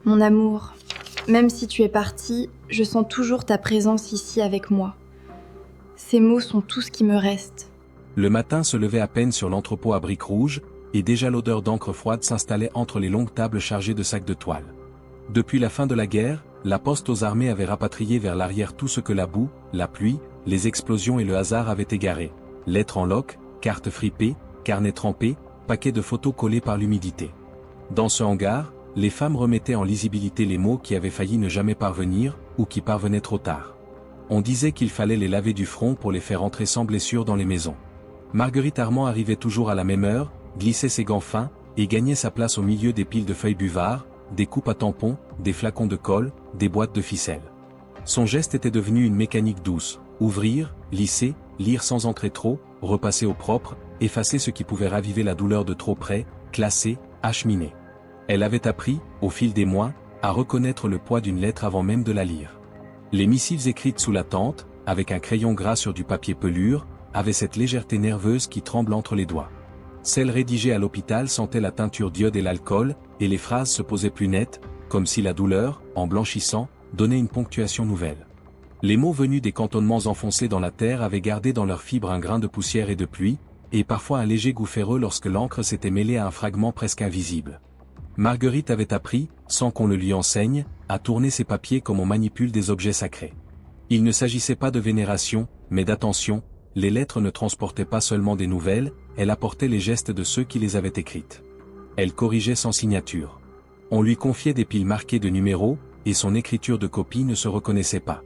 Mon amour, même si tu es parti, je sens toujours ta présence ici avec moi. Ces mots sont tout ce qui me reste. Le matin se levait à peine sur l'entrepôt à briques rouges, et déjà l'odeur d'encre froide s'installait entre les longues tables chargées de sacs de toile. Depuis la fin de la guerre, la poste aux armées avait rapatrié vers l'arrière tout ce que la boue, la pluie, les explosions et le hasard avaient égaré. Lettres en loques, cartes fripées, carnets trempés, paquets de photos collés par l'humidité. Dans ce hangar, les femmes remettaient en lisibilité les mots qui avaient failli ne jamais parvenir, ou qui parvenaient trop tard. On disait qu'il fallait les laver du front pour les faire entrer sans blessure dans les maisons. Marguerite Armand arrivait toujours à la même heure, glissait ses gants fins, et gagnait sa place au milieu des piles de feuilles buvard, des coupes à tampons, des flacons de colle, des boîtes de ficelles. Son geste était devenu une mécanique douce, ouvrir, lisser, lire sans entrer trop, repasser au propre, effacer ce qui pouvait raviver la douleur de trop près, classer, acheminer. Elle avait appris, au fil des mois, à reconnaître le poids d'une lettre avant même de la lire. Les missives écrites sous la tente, avec un crayon gras sur du papier pelure, avaient cette légèreté nerveuse qui tremble entre les doigts. Celles rédigées à l'hôpital sentaient la teinture d'iode et l'alcool, et les phrases se posaient plus nettes, comme si la douleur, en blanchissant, donnait une ponctuation nouvelle. Les mots venus des cantonnements enfoncés dans la terre avaient gardé dans leurs fibres un grain de poussière et de pluie, et parfois un léger goût ferreux lorsque l'encre s'était mêlée à un fragment presque invisible. Marguerite avait appris, sans qu'on le lui enseigne, à tourner ses papiers comme on manipule des objets sacrés. Il ne s'agissait pas de vénération, mais d'attention. Les lettres ne transportaient pas seulement des nouvelles, elles apportaient les gestes de ceux qui les avaient écrites. Elle corrigeait sans signature. On lui confiait des piles marquées de numéros, et son écriture de copie ne se reconnaissait pas.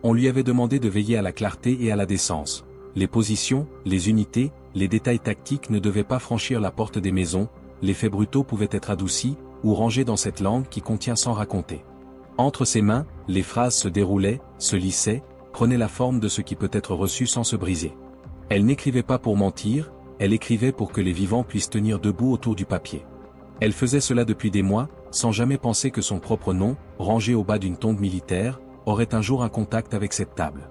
On lui avait demandé de veiller à la clarté et à la décence. Les positions, les unités, les détails tactiques ne devaient pas franchir la porte des maisons, les faits brutaux pouvaient être adoucis, ou rangés dans cette langue qui contient sans raconter. Entre ses mains, les phrases se déroulaient, se lissaient, prenaient la forme de ce qui peut être reçu sans se briser. Elle n'écrivait pas pour mentir, elle écrivait pour que les vivants puissent tenir debout autour du papier. Elle faisait cela depuis des mois, sans jamais penser que son propre nom, rangé au bas d'une tombe militaire, aurait un jour un contact avec cette table.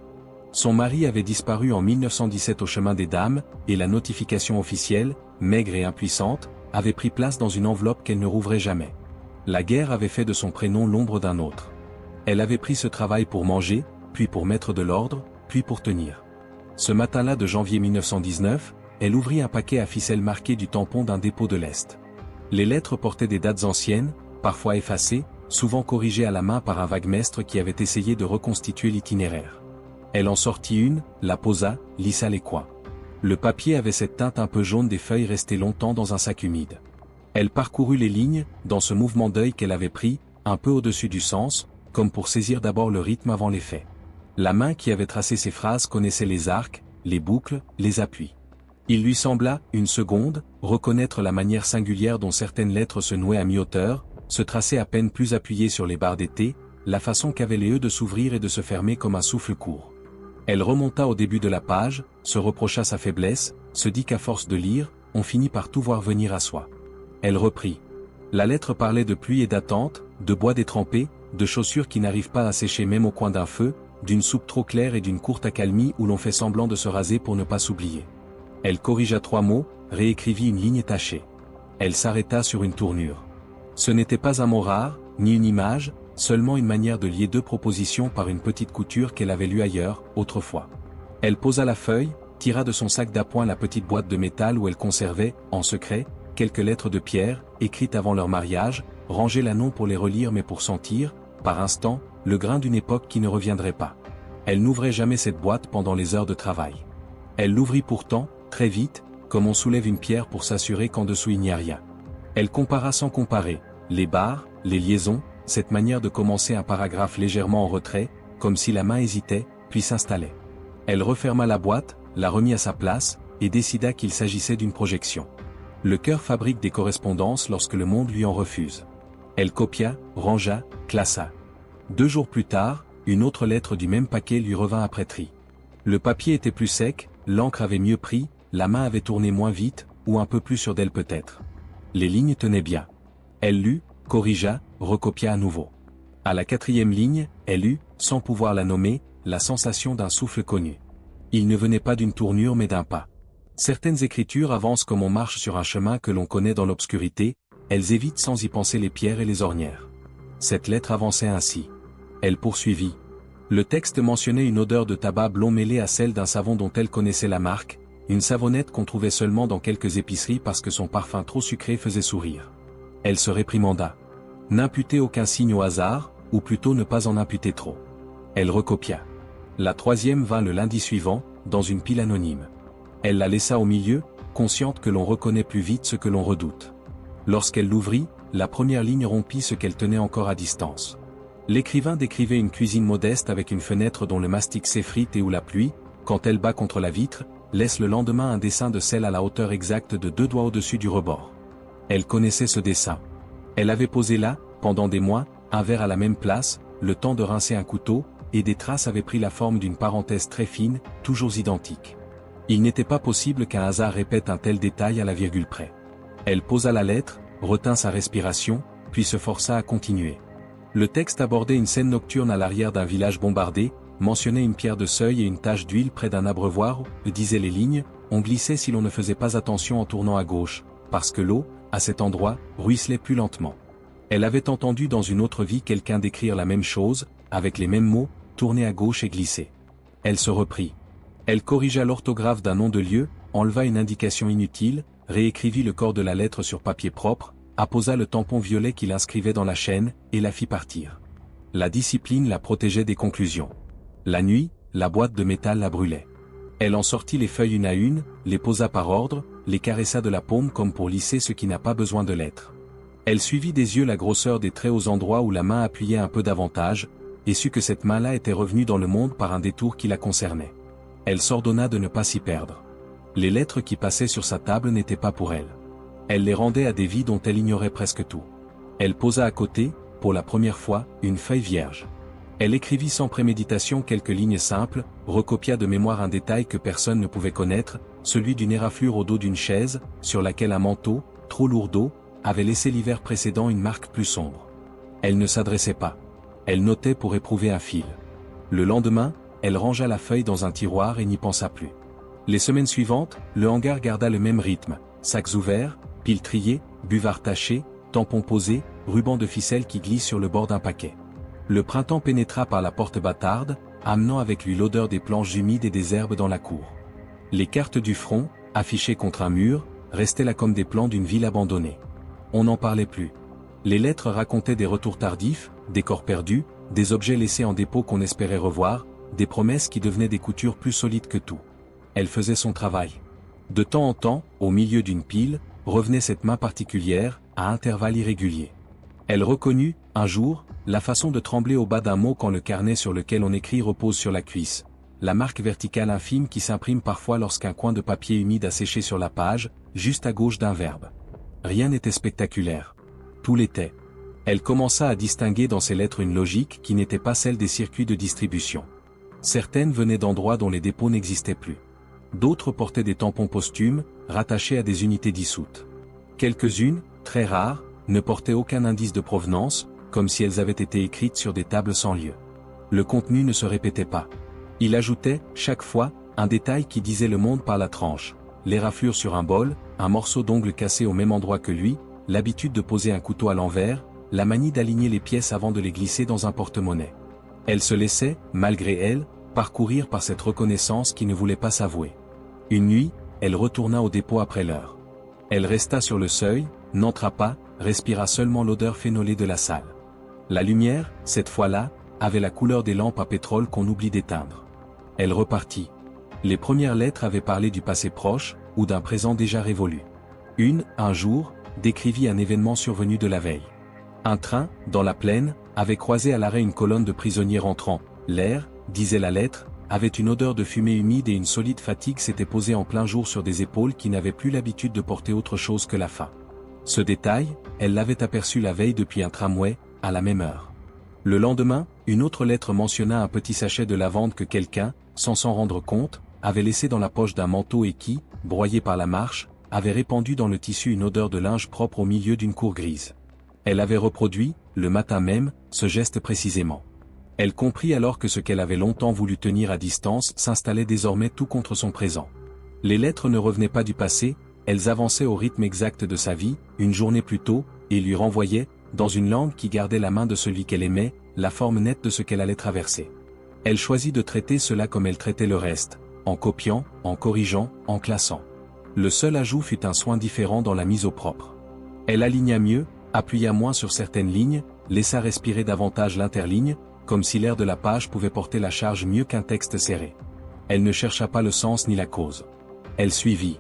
Son mari avait disparu en 1917 au chemin des Dames, et la notification officielle, maigre et impuissante, avait pris place dans une enveloppe qu'elle ne rouvrait jamais. La guerre avait fait de son prénom l'ombre d'un autre. Elle avait pris ce travail pour manger, puis pour mettre de l'ordre, puis pour tenir. Ce matin-là de janvier 1919, elle ouvrit un paquet à ficelle marqué du tampon d'un dépôt de l'Est. Les lettres portaient des dates anciennes, parfois effacées, souvent corrigées à la main par un vaguemestre qui avait essayé de reconstituer l'itinéraire. Elle en sortit une, la posa, lissa les coins. Le papier avait cette teinte un peu jaune des feuilles restées longtemps dans un sac humide. Elle parcourut les lignes, dans ce mouvement d'œil qu'elle avait pris, un peu au-dessus du sens, comme pour saisir d'abord le rythme avant l'effet. La main qui avait tracé ces phrases connaissait les arcs, les boucles, les appuis. Il lui sembla, une seconde, reconnaître la manière singulière dont certaines lettres se nouaient à mi-hauteur, se traçaient à peine plus appuyées sur les barres d'été, la façon qu'avaient les E de s'ouvrir et de se fermer comme un souffle court. Elle remonta au début de la page, se reprocha sa faiblesse, se dit qu'à force de lire, on finit par tout voir venir à soi. Elle reprit. La lettre parlait de pluie et d'attente, de bois détrempé, de chaussures qui n'arrivent pas à sécher même au coin d'un feu, d'une soupe trop claire et d'une courte accalmie où l'on fait semblant de se raser pour ne pas s'oublier. Elle corrigea 3 mots, réécrivit une ligne tachée. Elle s'arrêta sur une tournure. Ce n'était pas un mot rare, ni une image, seulement une manière de lier 2 propositions par une petite couture qu'elle avait lue ailleurs, autrefois. Elle posa la feuille, tira de son sac d'appoint la petite boîte de métal où elle conservait, en secret, quelques lettres de pierre, écrites avant leur mariage, rangées là non pour les relire mais pour sentir, par instant, le grain d'une époque qui ne reviendrait pas. Elle n'ouvrait jamais cette boîte pendant les heures de travail. Elle l'ouvrit pourtant, très vite, comme on soulève une pierre pour s'assurer qu'en dessous il n'y a rien. Elle compara sans comparer, les barres, les liaisons, cette manière de commencer un paragraphe légèrement en retrait, comme si la main hésitait, puis s'installait. Elle referma la boîte, la remit à sa place, et décida qu'il s'agissait d'une projection. Le cœur fabrique des correspondances lorsque le monde lui en refuse. Elle copia, rangea, classa. 2 jours plus tard, une autre lettre du même paquet lui revint après tri. Le papier était plus sec, l'encre avait mieux pris, la main avait tourné moins vite, ou un peu plus sûre d'elle peut-être. Les lignes tenaient bien. Elle lut, corrigea, recopia à nouveau. À la 4e ligne, elle eut, sans pouvoir la nommer, la sensation d'un souffle connu. Il ne venait pas d'une tournure mais d'un pas. Certaines écritures avancent comme on marche sur un chemin que l'on connaît dans l'obscurité, elles évitent sans y penser les pierres et les ornières. Cette lettre avançait ainsi. Elle poursuivit. Le texte mentionnait une odeur de tabac blond mêlée à celle d'un savon dont elle connaissait la marque, une savonnette qu'on trouvait seulement dans quelques épiceries parce que son parfum trop sucré faisait sourire. Elle se réprimanda. N'imputez aucun signe au hasard, ou plutôt ne pas en imputer trop. Elle recopia. La troisième vint le lundi suivant, dans une pile anonyme. Elle la laissa au milieu, consciente que l'on reconnaît plus vite ce que l'on redoute. Lorsqu'elle l'ouvrit, la première ligne rompit ce qu'elle tenait encore à distance. L'écrivain décrivait une cuisine modeste avec une fenêtre dont le mastic s'effrite et où la pluie, quand elle bat contre la vitre, laisse le lendemain un dessin de sel à la hauteur exacte de 2 doigts au-dessus du rebord. Elle connaissait ce dessin. Elle avait posé là, pendant des mois, un verre à la même place, le temps de rincer un couteau, et des traces avaient pris la forme d'une parenthèse très fine, toujours identique. Il n'était pas possible qu'un hasard répète un tel détail à la virgule près. Elle posa la lettre, retint sa respiration, puis se força à continuer. Le texte abordait une scène nocturne à l'arrière d'un village bombardé, mentionnait une pierre de seuil et une tache d'huile près d'un abreuvoir où, disaient les lignes, on glissait si l'on ne faisait pas attention en tournant à gauche, parce que l'eau, à cet endroit, ruisselait plus lentement. Elle avait entendu dans une autre vie quelqu'un décrire la même chose, avec les mêmes mots, tourner à gauche et glisser. Elle se reprit. Elle corrigea l'orthographe d'un nom de lieu, enleva une indication inutile, réécrivit le corps de la lettre sur papier propre, apposa le tampon violet qu'il inscrivait dans la chaîne, et la fit partir. La discipline la protégeait des conclusions. La nuit, la boîte de métal la brûlait. Elle en sortit les feuilles une à une, les posa par ordre, les caressa de la paume comme pour lisser ce qui n'a pas besoin de lettres. Elle suivit des yeux la grosseur des traits aux endroits où la main appuyait un peu davantage, et sut que cette main-là était revenue dans le monde par un détour qui la concernait. Elle s'ordonna de ne pas s'y perdre. Les lettres qui passaient sur sa table n'étaient pas pour elle. Elle les rendait à des vies dont elle ignorait presque tout. Elle posa à côté, pour la première fois, une feuille vierge. Elle écrivit sans préméditation quelques lignes simples, recopia de mémoire un détail que personne ne pouvait connaître, celui d'une éraflure au dos d'une chaise, sur laquelle un manteau, trop lourd d'eau, avait laissé l'hiver précédent une marque plus sombre. Elle ne s'adressait pas. Elle notait pour éprouver un fil. Le lendemain, elle rangea la feuille dans un tiroir et n'y pensa plus. Les semaines suivantes, le hangar garda le même rythme, sacs ouverts, piles triées, buvards tachés, tampons posés, rubans de ficelle qui glissent sur le bord d'un paquet. Le printemps pénétra par la porte bâtarde, amenant avec lui l'odeur des planches humides et des herbes dans la cour. Les cartes du front, affichées contre un mur, restaient là comme des plans d'une ville abandonnée. On n'en parlait plus. Les lettres racontaient des retours tardifs, des corps perdus, des objets laissés en dépôt qu'on espérait revoir, des promesses qui devenaient des coutures plus solides que tout. Elle faisait son travail. De temps en temps, au milieu d'une pile, revenait cette main particulière, à intervalles irréguliers. Elle reconnut, un jour, la façon de trembler au bas d'un mot quand le carnet sur lequel on écrit repose sur la cuisse, la marque verticale infime qui s'imprime parfois lorsqu'un coin de papier humide a séché sur la page, juste à gauche d'un verbe. Rien n'était spectaculaire. Tout l'était. Elle commença à distinguer dans ces lettres une logique qui n'était pas celle des circuits de distribution. Certaines venaient d'endroits dont les dépôts n'existaient plus. D'autres portaient des tampons posthumes, rattachés à des unités dissoutes. Quelques-unes, très rares, ne portaient aucun indice de provenance, comme si elles avaient été écrites sur des tables sans lieu. Le contenu ne se répétait pas. Il ajoutait, chaque fois, un détail qui disait le monde par la tranche, l'éraflure sur un bol, un morceau d'ongle cassé au même endroit que lui, l'habitude de poser un couteau à l'envers, la manie d'aligner les pièces avant de les glisser dans un porte-monnaie. Elle se laissait, malgré elle, parcourir par cette reconnaissance qui ne voulait pas s'avouer. Une nuit, elle retourna au dépôt après l'heure. Elle resta sur le seuil, n'entra pas, respira seulement l'odeur phénolée de la salle. La lumière, cette fois-là, avait la couleur des lampes à pétrole qu'on oublie d'éteindre. Elle repartit. Les premières lettres avaient parlé du passé proche, ou d'un présent déjà révolu. Une, un jour, décrivit un événement survenu de la veille. Un train, dans la plaine, avait croisé à l'arrêt une colonne de prisonniers rentrant. L'air, disait la lettre, avait une odeur de fumée humide et une solide fatigue s'était posée en plein jour sur des épaules qui n'avaient plus l'habitude de porter autre chose que la faim. Ce détail, elle l'avait aperçu la veille depuis un tramway, à la même heure. Le lendemain, une autre lettre mentionna un petit sachet de lavande que quelqu'un, sans s'en rendre compte, avait laissé dans la poche d'un manteau et qui, broyé par la marche, avait répandu dans le tissu une odeur de linge propre au milieu d'une cour grise. Elle avait reproduit, le matin même, ce geste précisément. Elle comprit alors que ce qu'elle avait longtemps voulu tenir à distance s'installait désormais tout contre son présent. Les lettres ne revenaient pas du passé, elles avançaient au rythme exact de sa vie, une journée plus tôt, et lui renvoyaient, dans une langue qui gardait la main de celui qu'elle aimait, la forme nette de ce qu'elle allait traverser. Elle choisit de traiter cela comme elle traitait le reste, en copiant, en corrigeant, en classant. Le seul ajout fut un soin différent dans la mise au propre. Elle aligna mieux, appuya moins sur certaines lignes, laissa respirer davantage l'interligne, comme si l'air de la page pouvait porter la charge mieux qu'un texte serré. Elle ne chercha pas le sens ni la cause. Elle suivit.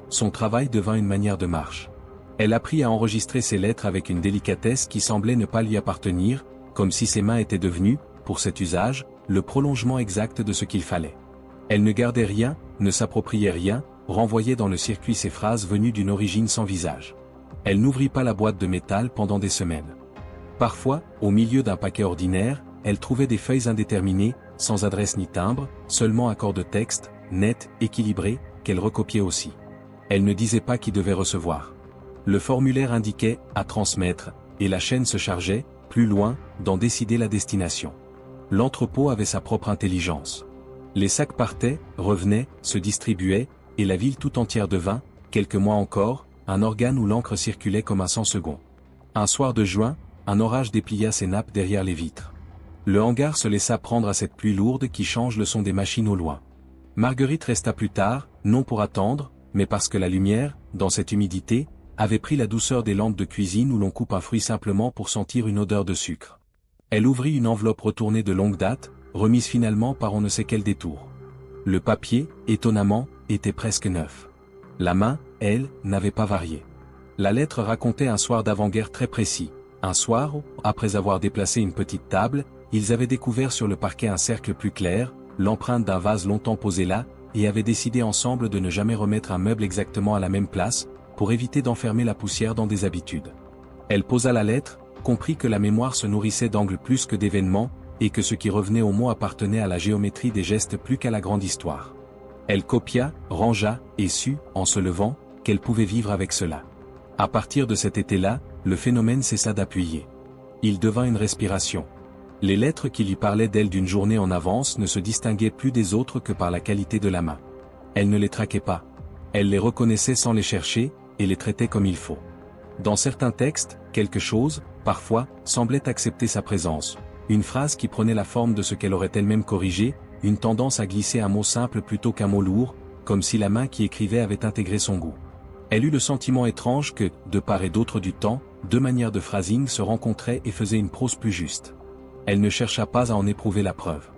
Son travail devint une manière de marche. Elle apprit à enregistrer ses lettres avec une délicatesse qui semblait ne pas lui appartenir, comme si ses mains étaient devenues, pour cet usage, le prolongement exact de ce qu'il fallait. Elle ne gardait rien, ne s'appropriait rien, renvoyait dans le circuit ses phrases venues d'une origine sans visage. Elle n'ouvrit pas la boîte de métal pendant des semaines. Parfois, au milieu d'un paquet ordinaire, elle trouvait des feuilles indéterminées, sans adresse ni timbre, seulement accords de texte, nets, équilibrés, qu'elle recopiait aussi. Elle ne disait pas qui devait recevoir. Le formulaire indiquait « à transmettre » et la chaîne se chargeait, plus loin, d'en décider la destination. L'entrepôt avait sa propre intelligence. Les sacs partaient, revenaient, se distribuaient, et la ville tout entière devint, quelques mois encore, un organe où l'encre circulait comme un sang second. Un soir de juin, un orage déplia ses nappes derrière les vitres. Le hangar se laissa prendre à cette pluie lourde qui change le son des machines au loin. Marguerite resta plus tard, non pour attendre, mais parce que la lumière, dans cette humidité, avait pris la douceur des lampes de cuisine où l'on coupe un fruit simplement pour sentir une odeur de sucre. Elle ouvrit une enveloppe retournée de longue date, remise finalement par on ne sait quel détour. Le papier, étonnamment, était presque neuf. La main, elle, n'avait pas varié. La lettre racontait un soir d'avant-guerre très précis. Un soir où, après avoir déplacé une petite table, ils avaient découvert sur le parquet un cercle plus clair, l'empreinte d'un vase longtemps posé là, et avaient décidé ensemble de ne jamais remettre un meuble exactement à la même place, pour éviter d'enfermer la poussière dans des habitudes. Elle posa la lettre, comprit que la mémoire se nourrissait d'angles plus que d'événements, et que ce qui revenait au mot appartenait à la géométrie des gestes plus qu'à la grande histoire. Elle copia, rangea, et sut, en se levant, qu'elle pouvait vivre avec cela. À partir de cet été-là, le phénomène cessa d'appuyer. Il devint une respiration. Les lettres qui lui parlaient d'elle d'une journée en avance ne se distinguaient plus des autres que par la qualité de la main. Elle ne les traquait pas. Elle les reconnaissait sans les chercher, et les traitait comme il faut. Dans certains textes, quelque chose, parfois, semblait accepter sa présence. Une phrase qui prenait la forme de ce qu'elle aurait elle-même corrigé, une tendance à glisser un mot simple plutôt qu'un mot lourd, comme si la main qui écrivait avait intégré son goût. Elle eut le sentiment étrange que, de part et d'autre du temps, deux manières de phrasing se rencontraient et faisaient une prose plus juste. Elle ne chercha pas à en éprouver la preuve.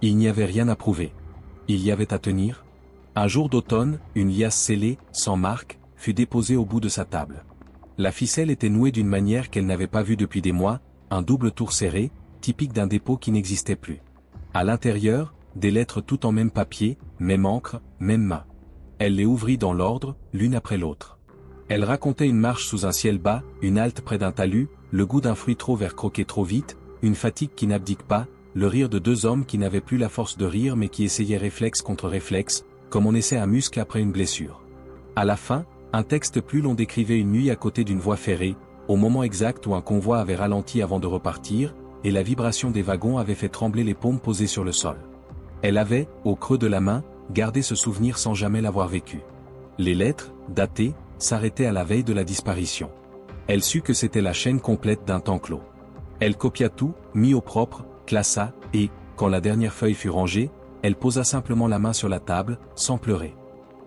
Il n'y avait rien à prouver. Il y avait à tenir. Un jour d'automne, une liasse scellée, sans marque, fut déposée au bout de sa table. La ficelle était nouée d'une manière qu'elle n'avait pas vue depuis des mois, un double tour serré, typique d'un dépôt qui n'existait plus. À l'intérieur, des lettres toutes en même papier, même encre, même main. Elle les ouvrit dans l'ordre, l'une après l'autre. Elle racontait une marche sous un ciel bas, une halte près d'un talus, le goût d'un fruit trop vert croqué trop vite, une fatigue qui n'abdique pas, le rire de deux hommes qui n'avaient plus la force de rire mais qui essayaient réflexe contre réflexe, comme on essaie un muscle après une blessure. À la fin, un texte plus long décrivait une nuit à côté d'une voie ferrée, au moment exact où un convoi avait ralenti avant de repartir, et la vibration des wagons avait fait trembler les paumes posées sur le sol. Elle avait, au creux de la main, gardé ce souvenir sans jamais l'avoir vécu. Les lettres, datées, s'arrêtaient à la veille de la disparition. Elle sut que c'était la chaîne complète d'un temps clos. Elle copia tout, mit au propre, classa, et, quand la dernière feuille fut rangée, elle posa simplement la main sur la table, sans pleurer.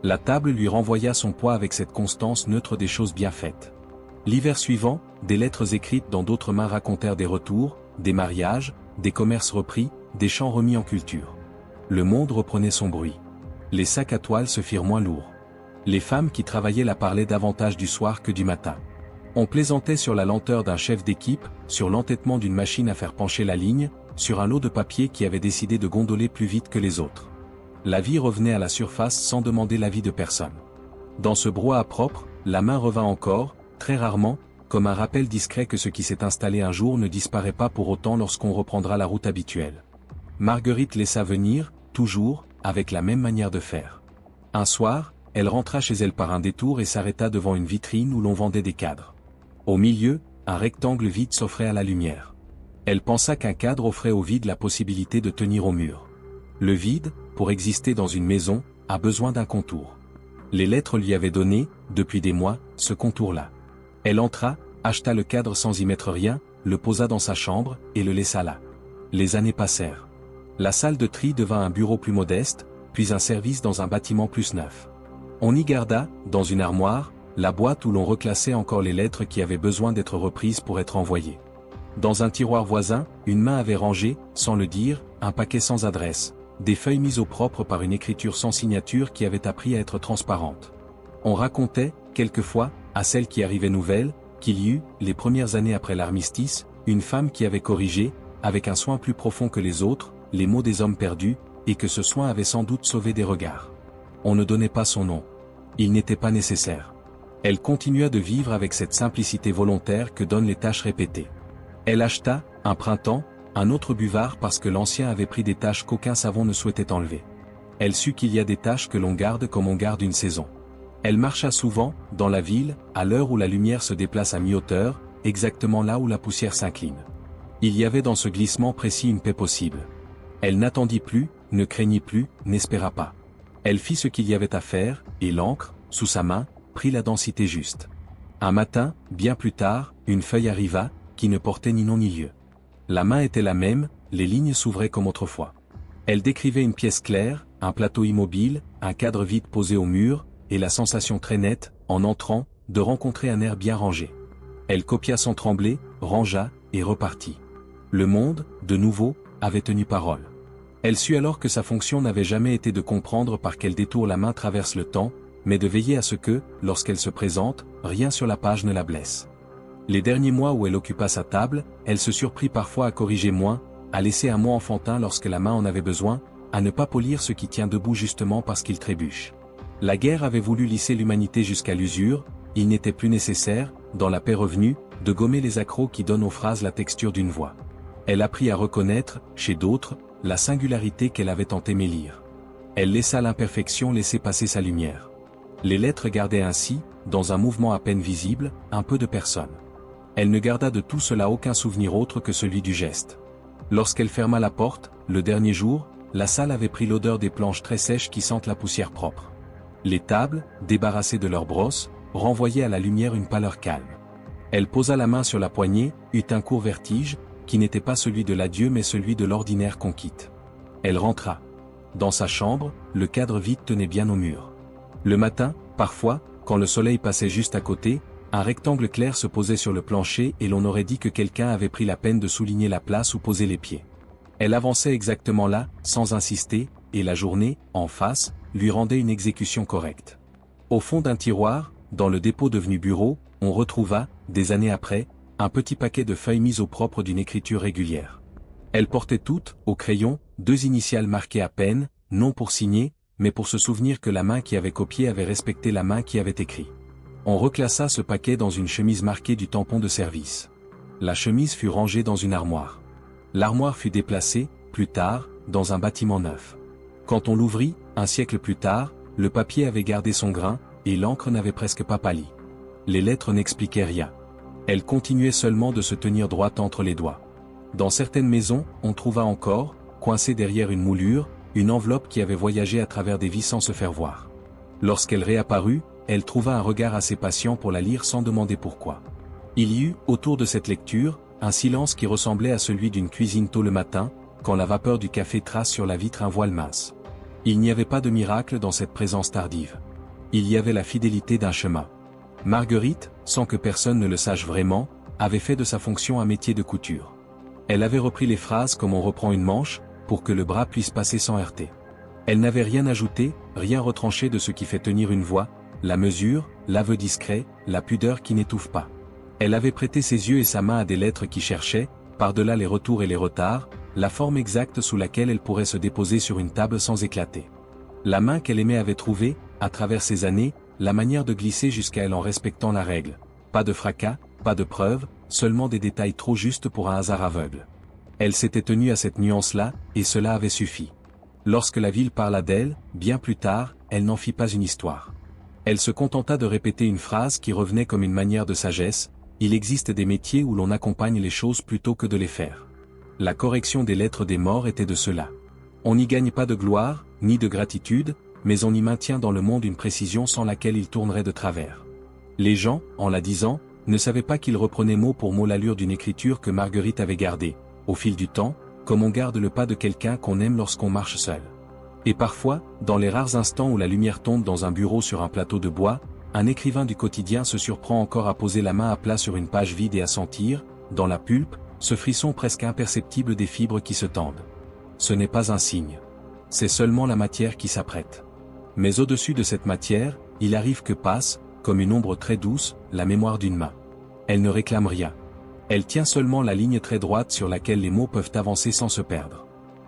La table lui renvoya son poids avec cette constance neutre des choses bien faites. L'hiver suivant, des lettres écrites dans d'autres mains racontèrent des retours, des mariages, des commerces repris, des champs remis en culture. Le monde reprenait son bruit. Les sacs à toile se firent moins lourds. Les femmes qui travaillaient la parlaient davantage du soir que du matin. On plaisantait sur la lenteur d'un chef d'équipe, sur l'entêtement d'une machine à faire pencher la ligne, sur un lot de papier qui avait décidé de gondoler plus vite que les autres. La vie revenait à la surface sans demander l'avis de personne. Dans ce brouhaha propre, la main revint encore, très rarement, comme un rappel discret que ce qui s'est installé un jour ne disparaît pas pour autant lorsqu'on reprendra la route habituelle. Marguerite laissa venir, toujours, avec la même manière de faire. Un soir, elle rentra chez elle par un détour et s'arrêta devant une vitrine où l'on vendait des cadres. Au milieu, un rectangle vide s'offrait à la lumière. Elle pensa qu'un cadre offrait au vide la possibilité de tenir au mur. Le vide, pour exister dans une maison, a besoin d'un contour. Les lettres lui avaient donné, depuis des mois, ce contour-là. Elle entra, acheta le cadre sans y mettre rien, le posa dans sa chambre, et le laissa là. Les années passèrent. La salle de tri devint un bureau plus modeste, puis un service dans un bâtiment plus neuf. On y garda, dans une armoire, la boîte où l'on reclassait encore les lettres qui avaient besoin d'être reprises pour être envoyées. Dans un tiroir voisin, une main avait rangé, sans le dire, un paquet sans adresse, des feuilles mises au propre par une écriture sans signature qui avait appris à être transparente. On racontait, quelquefois, à celle qui arrivait nouvelle, qu'il y eut, les premières années après l'armistice, une femme qui avait corrigé, avec un soin plus profond que les autres, les mots des hommes perdus, et que ce soin avait sans doute sauvé des regards. On ne donnait pas son nom. Il n'était pas nécessaire. Elle continua de vivre avec cette simplicité volontaire que donnent les tâches répétées. Elle acheta, un printemps, un autre buvard parce que l'ancien avait pris des taches qu'aucun savon ne souhaitait enlever. Elle sut qu'il y a des taches que l'on garde comme on garde une saison. Elle marcha souvent, dans la ville, à l'heure où la lumière se déplace à mi-hauteur, exactement là où la poussière s'incline. Il y avait dans ce glissement précis une paix possible. Elle n'attendit plus, ne craignit plus, n'espéra pas. Elle fit ce qu'il y avait à faire, et l'encre, sous sa main, prit la densité juste. Un matin, bien plus tard, une feuille arriva, qui ne portait ni nom ni lieu. La main était la même, les lignes s'ouvraient comme autrefois. Elle décrivait une pièce claire, un plateau immobile, un cadre vide posé au mur, et la sensation très nette, en entrant, de rencontrer un air bien rangé. Elle copia sans trembler, rangea, et repartit. Le monde, de nouveau, avait tenu parole. Elle sut alors que sa fonction n'avait jamais été de comprendre par quel détour la main traverse le temps, mais de veiller à ce que, lorsqu'elle se présente, rien sur la page ne la blesse. Les derniers mois où elle occupa sa table, elle se surprit parfois à corriger moins, à laisser un mot enfantin lorsque la main en avait besoin, à ne pas polir ce qui tient debout justement parce qu'il trébuche. La guerre avait voulu lisser l'humanité jusqu'à l'usure, il n'était plus nécessaire, dans la paix revenue, de gommer les accrocs qui donnent aux phrases la texture d'une voix. Elle apprit à reconnaître, chez d'autres, la singularité qu'elle avait tant aimé lire. Elle laissa l'imperfection laisser passer sa lumière. Les lettres gardaient ainsi, dans un mouvement à peine visible, un peu de personne. Elle ne garda de tout cela aucun souvenir autre que celui du geste. Lorsqu'elle ferma la porte, le dernier jour, la salle avait pris l'odeur des planches très sèches qui sentent la poussière propre. Les tables, débarrassées de leurs brosses, renvoyaient à la lumière une pâleur calme. Elle posa la main sur la poignée, eut un court vertige, qui n'était pas celui de l'adieu mais celui de l'ordinaire qu'on quitte. Elle rentra. Dans sa chambre, le cadre vide tenait bien au mur. Le matin, parfois, quand le soleil passait juste à côté, un rectangle clair se posait sur le plancher et l'on aurait dit que quelqu'un avait pris la peine de souligner la place où poser les pieds. Elle avançait exactement là, sans insister, et la journée, en face, lui rendait une exécution correcte. Au fond d'un tiroir, dans le dépôt devenu bureau, on retrouva, des années après, un petit paquet de feuilles mises au propre d'une écriture régulière. Elles portaient toutes, au crayon, 2 initiales marquées à peine, non pour signer, mais pour se souvenir que la main qui avait copié avait respecté la main qui avait écrit. On reclassa ce paquet dans une chemise marquée du tampon de service. La chemise fut rangée dans une armoire. L'armoire fut déplacée, plus tard, dans un bâtiment neuf. Quand on l'ouvrit, un siècle plus tard, le papier avait gardé son grain, et l'encre n'avait presque pas pâli. Les lettres n'expliquaient rien. Elles continuaient seulement de se tenir droite entre les doigts. Dans certaines maisons, on trouva encore, coincée derrière une moulure, une enveloppe qui avait voyagé à travers des vies sans se faire voir. Lorsqu'elle réapparut, elle trouva un regard assez patient pour la lire sans demander pourquoi. Il y eut, autour de cette lecture, un silence qui ressemblait à celui d'une cuisine tôt le matin, quand la vapeur du café trace sur la vitre un voile mince. Il n'y avait pas de miracle dans cette présence tardive. Il y avait la fidélité d'un chemin. Marguerite, sans que personne ne le sache vraiment, avait fait de sa fonction un métier de couture. Elle avait repris les phrases comme on reprend une manche, pour que le bras puisse passer sans heurter. Elle n'avait rien ajouté, rien retranché de ce qui fait tenir une voix, la mesure, l'aveu discret, la pudeur qui n'étouffe pas. Elle avait prêté ses yeux et sa main à des lettres qui cherchaient, par-delà les retours et les retards, la forme exacte sous laquelle elle pourrait se déposer sur une table sans éclater. La main qu'elle aimait avait trouvé, à travers ces années, la manière de glisser jusqu'à elle en respectant la règle. Pas de fracas, pas de preuves, seulement des détails trop justes pour un hasard aveugle. Elle s'était tenue à cette nuance-là, et cela avait suffi. Lorsque la ville parla d'elle, bien plus tard, elle n'en fit pas une histoire. Elle se contenta de répéter une phrase qui revenait comme une manière de sagesse: il existe des métiers où l'on accompagne les choses plutôt que de les faire. La correction des lettres des morts était de cela. On n'y gagne pas de gloire, ni de gratitude, mais on y maintient dans le monde une précision sans laquelle il tournerait de travers. Les gens, en la disant, ne savait pas qu'il reprenait mot pour mot l'allure d'une écriture que Marguerite avait gardée, au fil du temps, comme on garde le pas de quelqu'un qu'on aime lorsqu'on marche seul. Et parfois, dans les rares instants où la lumière tombe dans un bureau sur un plateau de bois, un écrivain du quotidien se surprend encore à poser la main à plat sur une page vide et à sentir, dans la pulpe, ce frisson presque imperceptible des fibres qui se tendent. Ce n'est pas un signe. C'est seulement la matière qui s'apprête. Mais au-dessus de cette matière, il arrive que passe, comme une ombre très douce, la mémoire d'une main. Elle ne réclame rien. Elle tient seulement la ligne très droite sur laquelle les mots peuvent avancer sans se perdre.